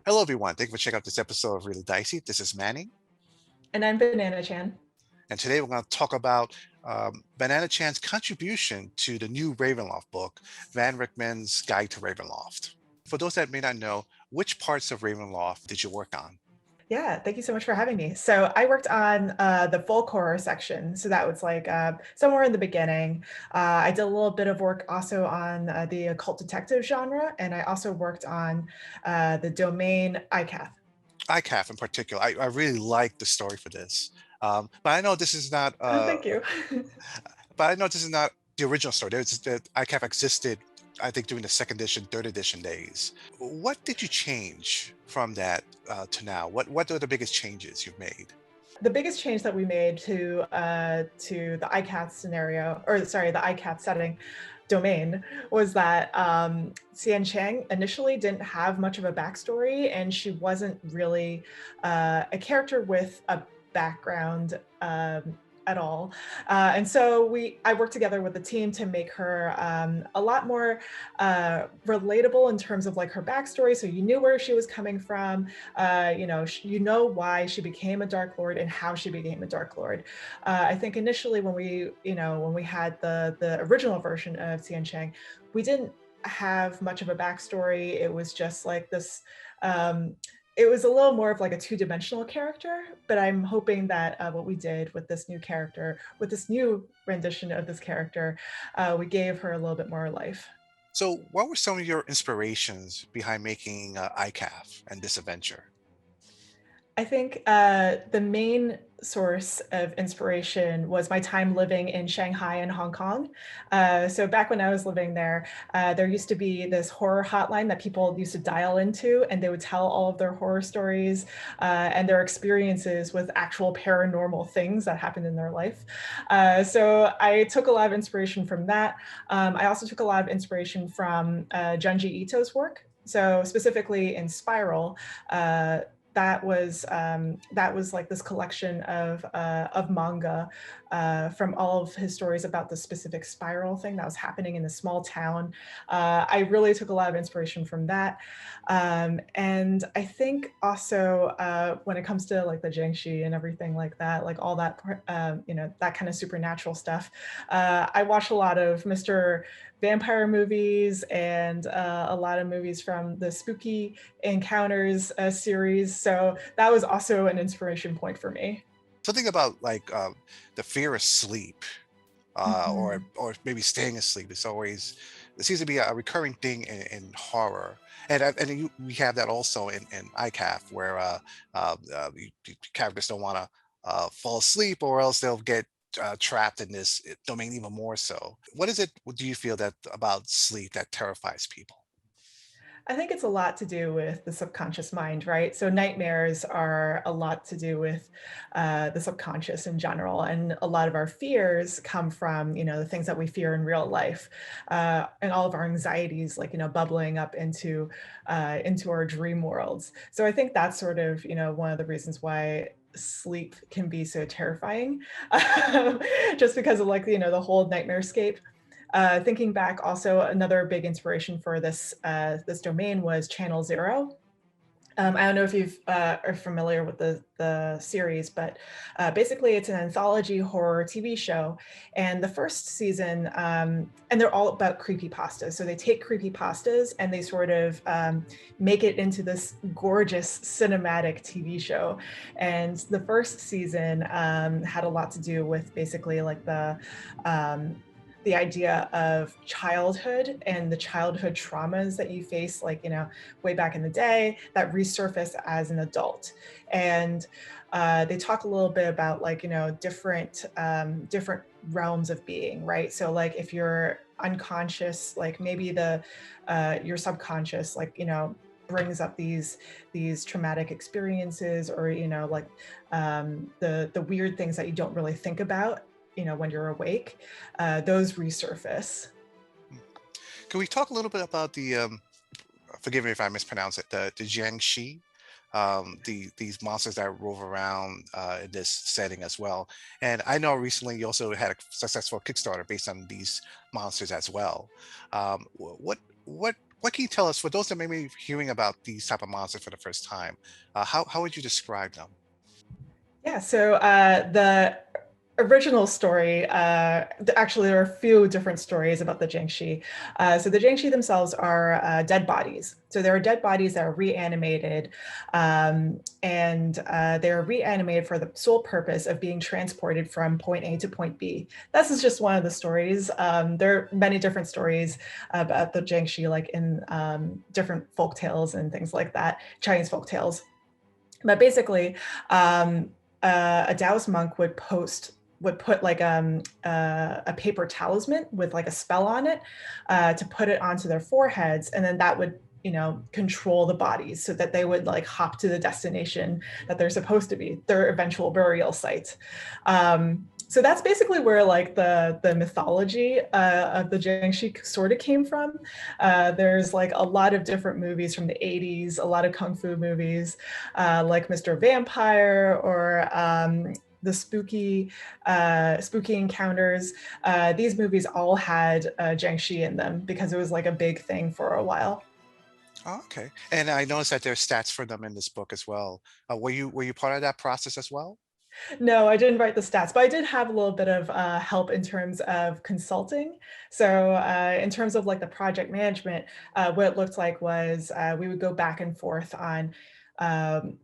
Hello, everyone. Thank you for checking out this episode of Really Dicey. This is Manning, And I'm Banana Chan. and today we're going to talk about Banana Chan's contribution to the new Ravenloft book, Van Richtman's Guide to Ravenloft. For those that may not know, which parts of Ravenloft did you work on? Yeah, thank you so much for having me. So I worked on the folk horror section. So that was like somewhere in the beginning. I did a little bit of work also on the occult detective genre, and I also worked on the domain iCath. ICAF in particular. I really like the story for this, but I know this is not. Oh, thank you. But I know this is not the original story. There's the ICAF existed, I think, during the second edition, third edition days. What did you change from that to now? What are the biggest changes you've made? The biggest change that we made to the iCath scenario, or sorry, the iCath setting domain, was that Xian Chang initially didn't have much of a backstory, and she wasn't really a character with a background at all. And so I worked together with the team to make her a lot more relatable in terms of like her backstory. So you knew where she was coming from, you know why she became a Dark Lord and how she became a Dark Lord. I think initially when we had the original version of Xian Chang, we didn't have much of a backstory. It was just like this. It was a little more of like a two-dimensional character, but I'm hoping that what we did with this new character, with this new rendition of this character, we gave her a little bit more life. So, what were some of your inspirations behind making ICAF and this adventure? I think the main source of inspiration was my time living in Shanghai and Hong Kong. So back when I was living there, there used to be this horror hotline that people used to dial into, and they would tell all of their horror stories and their experiences with actual paranormal things that happened in their life. So I took a lot of inspiration from that. I also took a lot of inspiration from Junji Ito's work. So specifically in Spiral, that was like this collection of manga from all of his stories about the specific spiral thing that was happening in a small town. I really took a lot of inspiration from that, and I think also when it comes to like the Jiangxi and everything like that, like all that that kind of supernatural stuff. I watch a lot of Mr. Vampire movies and a lot of movies from the Spooky Encounters series. So that was also an inspiration point for me. Something about like the fear of sleep, Mhm. or maybe staying asleep. It seems to be a recurring thing in horror, and we have that also in ICAF, where characters don't want to fall asleep, or else they'll get trapped in this domain even more so. What is it? Do you feel that about sleep that terrifies people? I think it's a lot to do with the subconscious mind, right? So nightmares are a lot to do with the subconscious in general, and a lot of our fears come from the things that we fear in real life, and all of our anxieties, like bubbling up into our dream worlds. So I think that's sort of one of the reasons why sleep can be so terrifying, just because of like the whole nightmare scape. Thinking back, also another big inspiration for this domain was Channel Zero. I don't know if you are familiar with the series, but basically it's an anthology horror TV show. And the first season, and they're all about creepypastas. So they take creepypastas and they sort of make it into this gorgeous cinematic TV show. And the first season had a lot to do with basically like the idea of childhood and the childhood traumas that you face, like, way back in the day that resurface as an adult. And they talk a little bit about like, different realms of being, right? So like if you're unconscious, like maybe your subconscious, like, brings up these traumatic experiences, or like the weird things that you don't really think about when you're awake, those resurface. Can we talk a little bit about forgive me if I mispronounce it, the Jiangxi, these monsters that rove around in this setting as well? And I know recently you also had a successful Kickstarter based on these monsters as well. What What can you tell us for those that may be hearing about these type of monsters for the first time? How would you describe them? Yeah, so the original story, actually, there are a few different stories about the Jiangshi. So the Jiangshi themselves are dead bodies. So there are dead bodies that are reanimated, and they're reanimated for the sole purpose of being transported from point A to point B. This is just one of the stories. There are many different stories about the Jiangshi, like in different folk tales and things like that, Chinese folk tales. But basically, um, a Taoist monk would put like a paper talisman with like a spell on it to put it onto their foreheads, and then that would control the bodies so that they would like hop to the destination that they're supposed to be, their eventual burial site. So that's basically where like the mythology of the Jiangshi sort of came from. There's like a lot of different movies from the 80s, a lot of kung fu movies, like Mr. Vampire or the spooky encounters. These movies all had Jiangshi in them because it was like a big thing for a while. Oh, okay. And I noticed that there's stats for them in this book as well. Were you part of that process as well? No, I didn't write the stats, but I did have a little bit of help in terms of consulting. So, in terms of like the project management, what it looked like was we would go back and forth on um,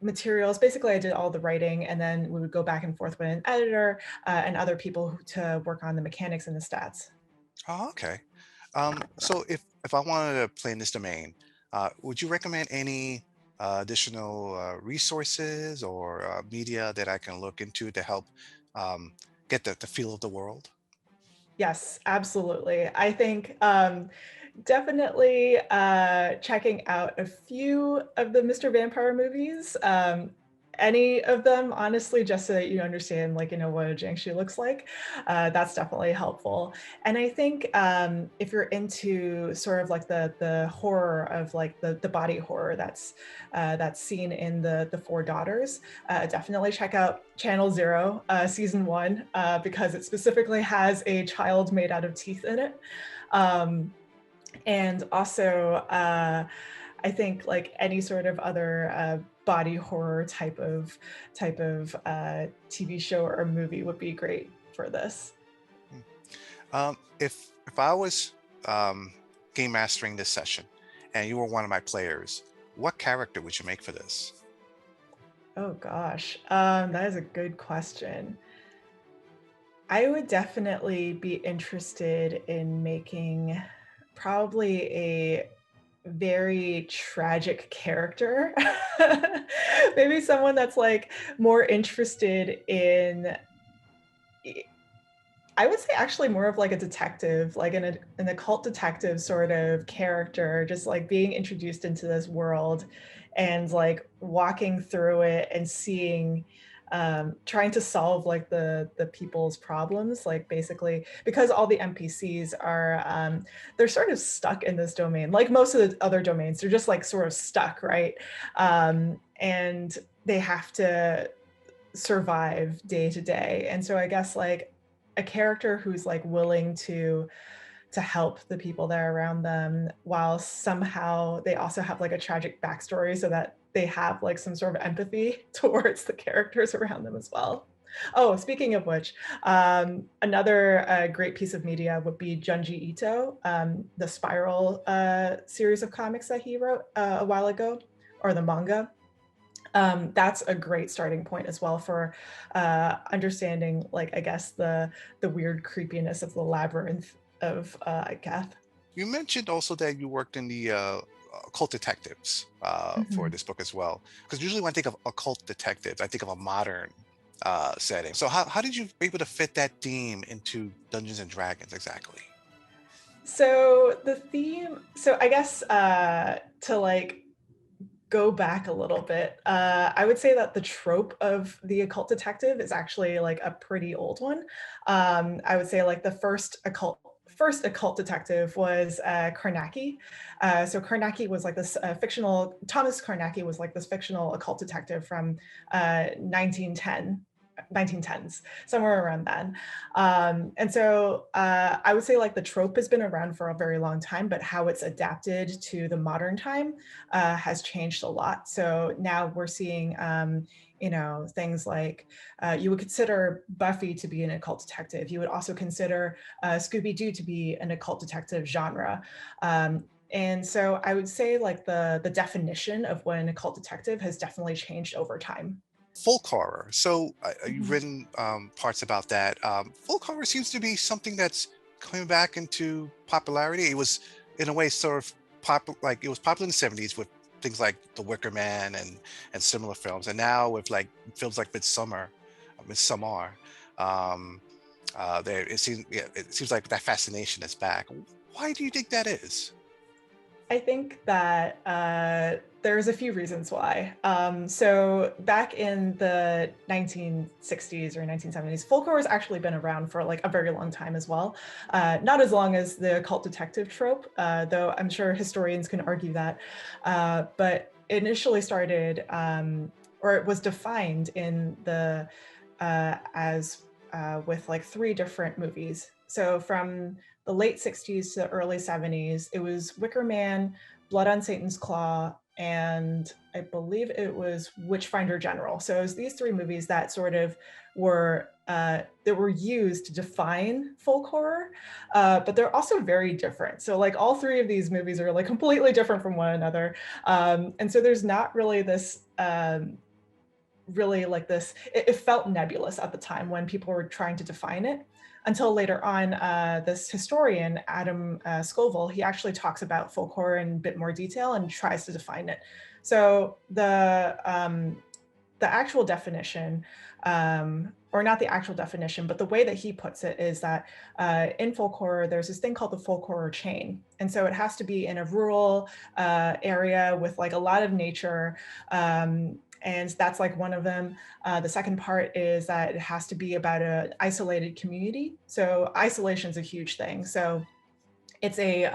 materials. Basically, I did all the writing, and then we would go back and forth with an editor and other people to work on the mechanics and the stats. Oh, okay. So if I wanted to play in this domain, would you recommend any additional resources or media that I can look into to help um, get the feel of the world? Yes, absolutely. I think definitely checking out a few of the Mr. Vampire movies. Any of them, honestly, just so that you understand, like, what a Jiangshi looks like. That's definitely helpful. And I think if you're into sort of like the horror of like the body horror that's seen in the Four Daughters, definitely check out Channel Zero, season one, because it specifically has a child made out of teeth in it. Um, and also, I think like any sort of other body horror type of TV show or movie would be great for this. Hmm. If I was um, game mastering this session and you were one of my players, what character would you make for this? Oh gosh, that is a good question. I would definitely be interested in making probably a very tragic character. Maybe someone that's like more interested in, I would say actually more of like a detective, like an occult detective sort of character, just like being introduced into this world and like walking through it and seeing trying to solve like the people's problems, like basically because all the NPCs are they're sort of stuck in this domain, like most of the other domains, they're just like sort of stuck, right? And they have to survive day to day. And so I guess like a character who's like willing to help the people that are around them while somehow they also have like a tragic backstory so that they have like some sort of empathy towards the characters around them as well. Oh, speaking of which, another great piece of media would be Junji Ito, the Spiral series of comics that he wrote a while ago, or the manga. That's a great starting point as well for understanding, like I guess the weird creepiness of the labyrinth of cath. You mentioned also that you worked in the occult detectives for Mhm. this book as well. Because usually when I think of occult detectives, I think of a modern setting. So how did you be able to fit that theme into Dungeons and Dragons exactly? So the theme, so I guess to like go back a little bit, I would say that the trope of the occult detective is actually like a pretty old one. I would say like the first occult detective was Karnacki. So Karnacki was like this fictional Thomas Karnacki was like this fictional occult detective from 1910. 1910s, somewhere around then. And so I would say like the trope has been around for a very long time, but how it's adapted to the modern time has changed a lot. So now we're seeing, things like you would consider Buffy to be an occult detective. You would also consider Scooby Doo to be an occult detective genre. And so I would say like the definition of what an occult detective has definitely changed over time. Folk horror. So you've Mhm. written parts about that. Folk horror seems to be something that's coming back into popularity. It was, in a way, sort of like it was popular in the '70s with things like The Wicker Man and similar films, and now with like films like Midsommar. Um, there it seems, yeah, it seems like that fascination is back. Why do you think that is? I think that there's a few reasons why. So back in the 1960s or 1970s, folklore has actually been around for like a very long time as well. Not as long as the occult detective trope, though I'm sure historians can argue that. But it initially started, or it was defined in the as with like three different movies. So from the late 60s to the early 70s, it was Wicker Man, Blood on Satan's Claw, and I believe it was Witchfinder General. So it was these three movies that sort of were used to define folk horror, but they're also very different. So like all three of these movies are like completely different from one another, and so there's not really this really like this it felt nebulous at the time when people were trying to define it until later on this historian Adam Scoville, he actually talks about folk horror in a bit more detail and tries to define it. So the actual definition, or not the actual definition, but the way that he puts it is that in folk horror, there's this thing called the folk horror chain. And so it has to be in a rural area with like a lot of nature. And that's like one of them. The second part is that it has to be about an isolated community. So isolation is a huge thing. So it's a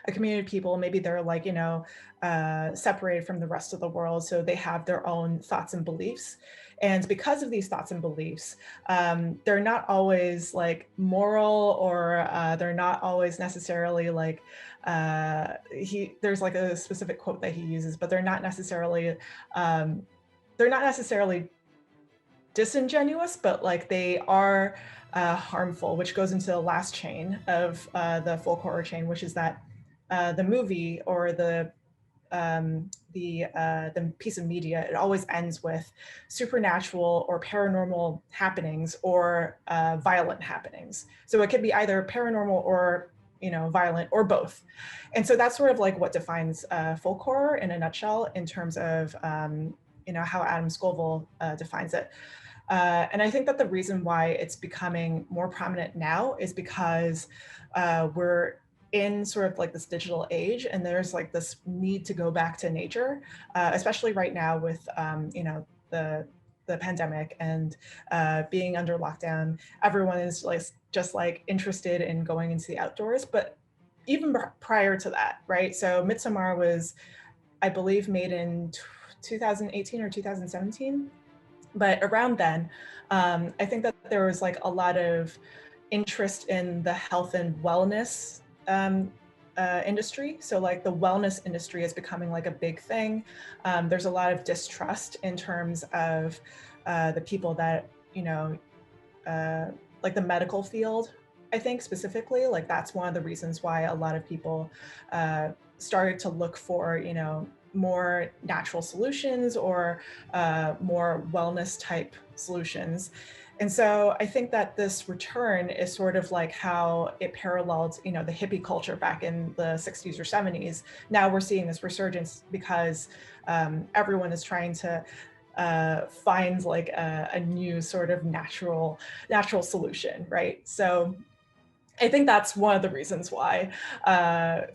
community of people, maybe they're like separated from the rest of the world, so they have their own thoughts and beliefs, and because of these thoughts and beliefs, they're not always like moral, or they're not always necessarily like he there's like a specific quote that he uses, but um, they're not necessarily disingenuous, but like they are harmful, which goes into the last chain of the folk horror chain, which is that the movie or the piece of media, it always ends with supernatural or paranormal happenings or violent happenings. So it could be either paranormal or violent or both. And so that's sort of like what defines folk horror in a nutshell in terms of how Adam Scoville defines it. And I think that the reason why it's becoming more prominent now is because we're in sort of like this digital age, and there's like this need to go back to nature, especially right now with the pandemic and being under lockdown. Everyone is like just like interested in going into the outdoors, but even prior to that, right? So Midsommar was, I believe, made in 2018 or 2017, but around then, I think that there was like a lot of interest in the health and wellness industry. So like the wellness industry is becoming like a big thing. There's a lot of distrust in terms of the people that uh, like the medical field. I think specifically, like that's one of the reasons why a lot of people started to look for more natural solutions or more wellness type solutions. And so I think that this return is sort of like how it paralleled, the hippie culture back in the 60s or 70s. Now we're seeing this resurgence because everyone is trying to find like a new sort of natural solution, right? So I think that's one of the reasons why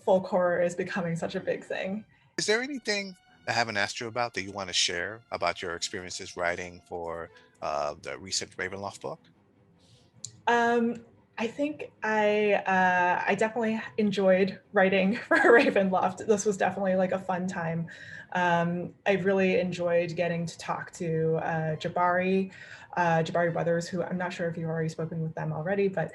folk horror is becoming such a big thing. Is there anything I haven't asked you about that you want to share about your experiences writing for the recent Ravenloft book? Um, I think I definitely enjoyed writing for Ravenloft. This was definitely like a fun time. I really enjoyed getting to talk to Jabari Brothers, who I'm not sure if you've already spoken with them already, but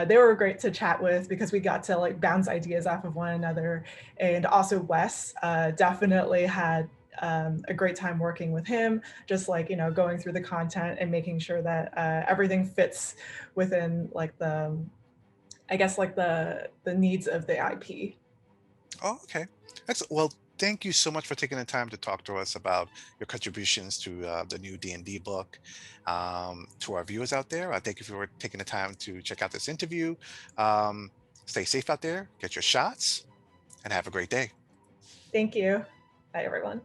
they were great to chat with because we got to like bounce ideas off of one another. And also Wes definitely had a great time working with him, just like, going through the content and making sure that everything fits within like I guess like the needs of the IP. Oh, okay. That's well. Thank you so much for taking the time to talk to us about your contributions to the new D&D book. To our viewers out there, I thank you for taking the time to check out this interview. Um, Stay safe out there, get your shots, and have a great day. Thank you. Bye everyone.